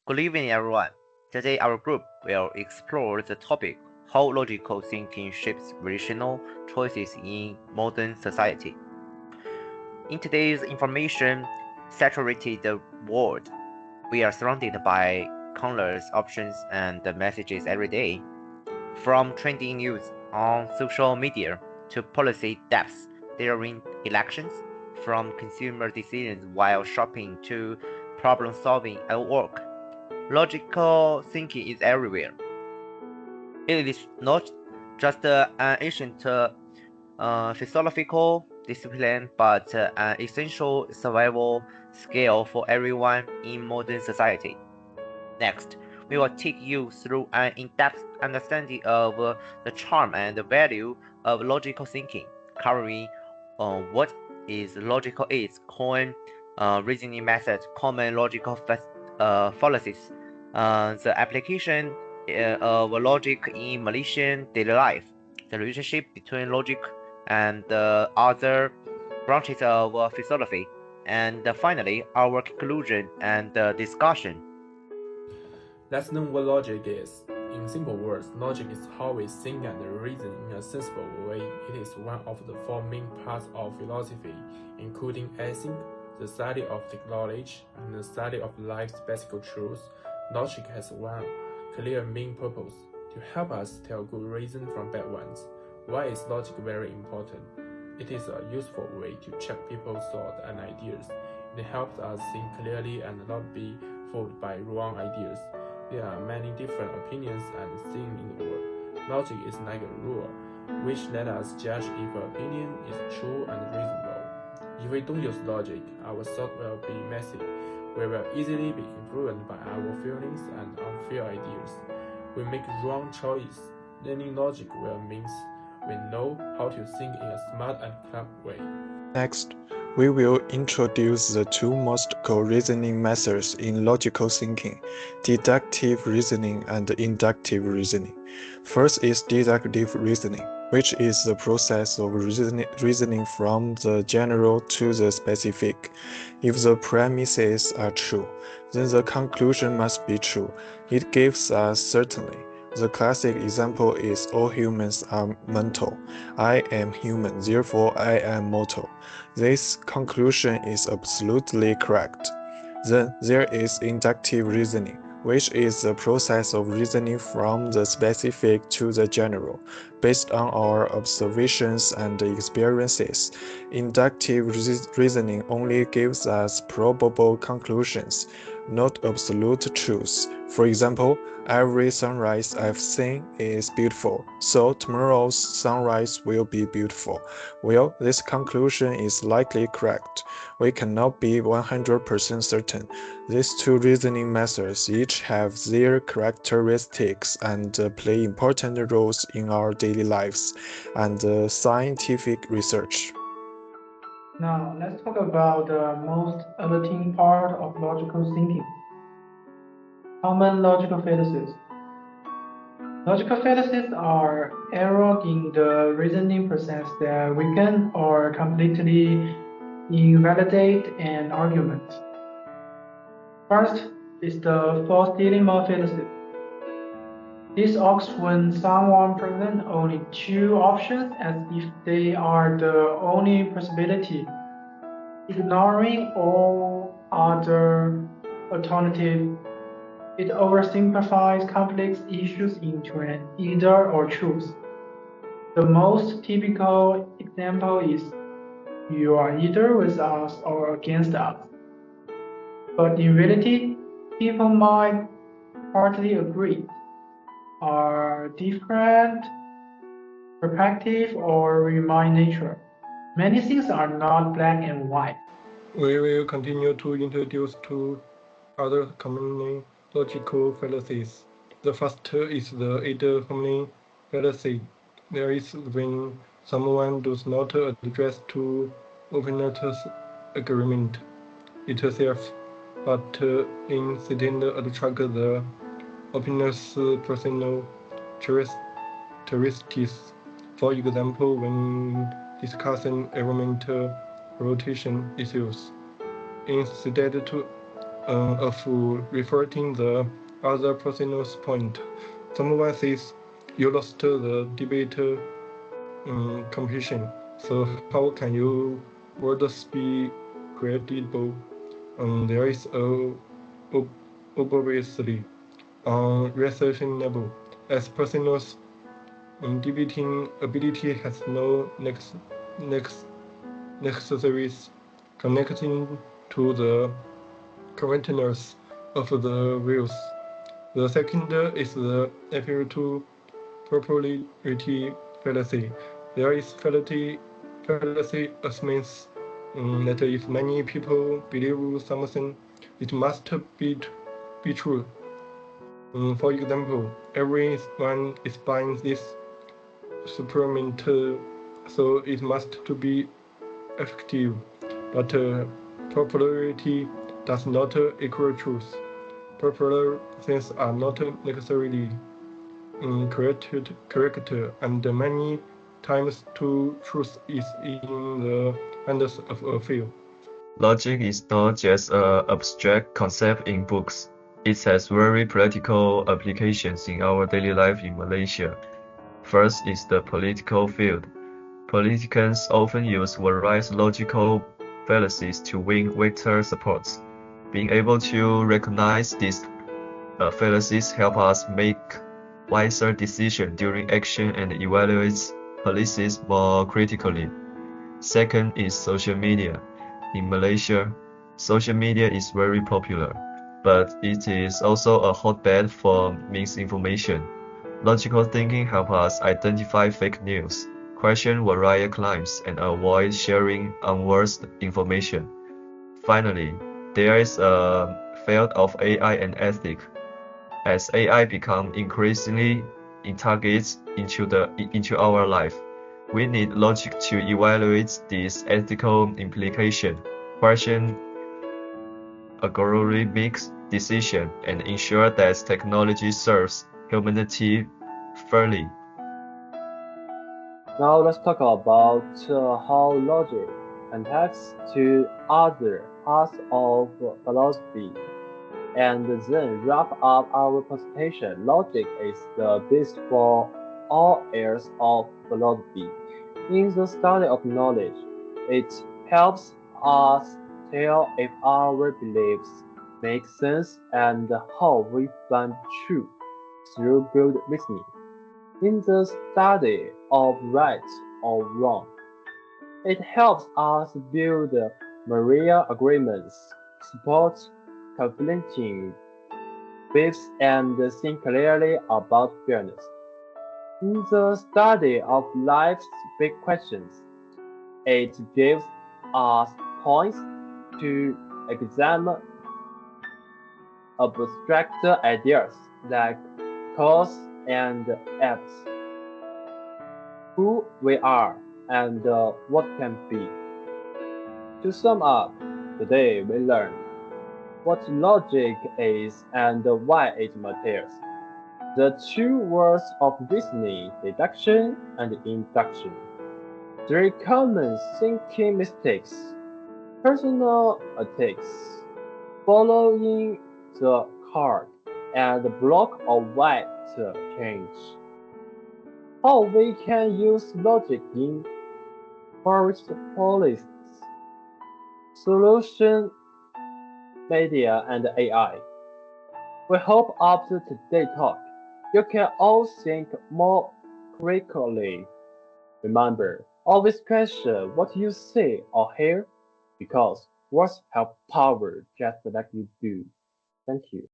Good evening, everyone. Today, our group will explore the topic how logical thinking shapes rational choices in modern society. In today's information saturated world, we are surrounded by countless options and messages every day. From trending news on social media to policy depths during elections, from consumer decisions while shopping to problem solving at work. Logical thinking is everywhere. It is not just an ancient philosophical discipline, but an essential survival skill for everyone in modern society. Next, we will take you through an in-depth understanding of the charm and the value of logical thinking, covering what is logical aids, common reasoning methods, common logical fallacies, the application of logic in Malaysian daily life, the relationship between logic and other branches of philosophy, and finally, our conclusion and discussion. Let's know what logic is. In simple words, logic is how we think and reason in a sensible way. It is one of the four main parts of philosophy, including ethics, the study of knowledge, and the study of life's basic truths. Logic has one clear main purpose: to help us tell good reason from bad ones. Why is logic very important? It is a useful way to check people's thoughts and ideas. It helps us think clearly and not be fooled by wrong ideas. There are many different opinions and things in the world. Logic is like a rule, which let us judge if an opinion is true and reasonable. If we don't use logic, our thought will be messy. We will easily be influenced by our feelings and unfair ideas. We make wrong choices. Learning logic will means we know how to think in a smart and clever way. Next, we will introduce the two most core reasoning methods in logical thinking, deductive reasoning and inductive reasoning. First is deductive reasoning, which is the process of reasoning from the general to the specific. If the premises are true, then the conclusion must be true. It gives us certainty. The classic example is all humans are mental. I am human, therefore I am mortal. This conclusion is absolutely correct. Then there is inductive reasoning, which is the process of reasoning from the specific to the general, based on our observations and experiences. Inductive reasoning only gives us probable conclusions, not absolute truths. For example, every sunrise I've seen is beautiful, so tomorrow's sunrise will be beautiful. Well, this conclusion is likely correct. We cannot be 100% certain. These two reasoning methods each have their characteristics and play important roles in our daily lives and scientific research. Now, let's talk about the most exciting part of logical thinking. Common logical fallacies. Logical fallacies are errors in the reasoning process that weaken or completely invalidate an argument. First is the false dilemma fallacy. This occurs when someone presents only two options as if they are the only possibility, ignoring all other alternatives. It oversimplifies complex issues into an either or choice. The most typical example is you are either with us or against us. But in reality, people might partly agree, are different perspective or remain nature. Many things are not black and white. We will continue to introduce two other commonly logical fallacies. The first is the either hominem fallacy. There is when someone does not address to opponent's agreement itself, but instead attract the opponent's personal characteristics. For example, when discussing environmental protection issues, instead to of reflecting the other person's point. Someone says you lost the debate competition, so how can your words be credible? There is obviously unreasonable, as person's debating ability has no necessary connecting to the correctness of the views. The second is the appeal to popularity fallacy. There is fallacy as means that if many people believe something, it must be true. For example, everyone is buying this supplement, so it must to be effective. But popularity does not equal truth. Popular things are not necessarily correct, and many times truth is in the hands of a few. Logic is not just an abstract concept in books. It has very practical applications in our daily life in Malaysia. First is the political field. Politicians often use various logical fallacies to win voter supports. Being able to recognize these fallacies help us make wiser decisions during action and evaluate policies more critically. Second is social media. In Malaysia, social media is very popular, but it is also a hotbed for misinformation. Logical thinking helps us identify fake news, question various claims, and avoid sharing unworthy information. Finally, there is a field of AI and ethics. As AI becomes increasingly integrated into our life, we need logic to evaluate these ethical implications, question algorithmic decisions, and ensure that technology serves humanity fairly. Now let's talk about how logic connects to other parts of philosophy, and then wrap up our presentation. Logic is the base for all areas of philosophy. In the study of knowledge, it helps us tell if our beliefs make sense and how we find truth through good reasoning. In the study of right or wrong, it helps us build moral agreements, support conflicting beliefs, and think clearly about fairness. In the study of life's big questions, it gives us points to examine abstract ideas like cause and effect, who we are, and what can be. To sum up, today we learned what logic is and why it matters. The two words of reasoning, deduction and induction. Three common thinking mistakes. Personal attacks. Following the card and block or white change. How we can use logic in forest policies, solution media and AI. We hope after today's talk, you can all think more critically. Remember, always question what you see or hear, because words have power just like you do. Thank you.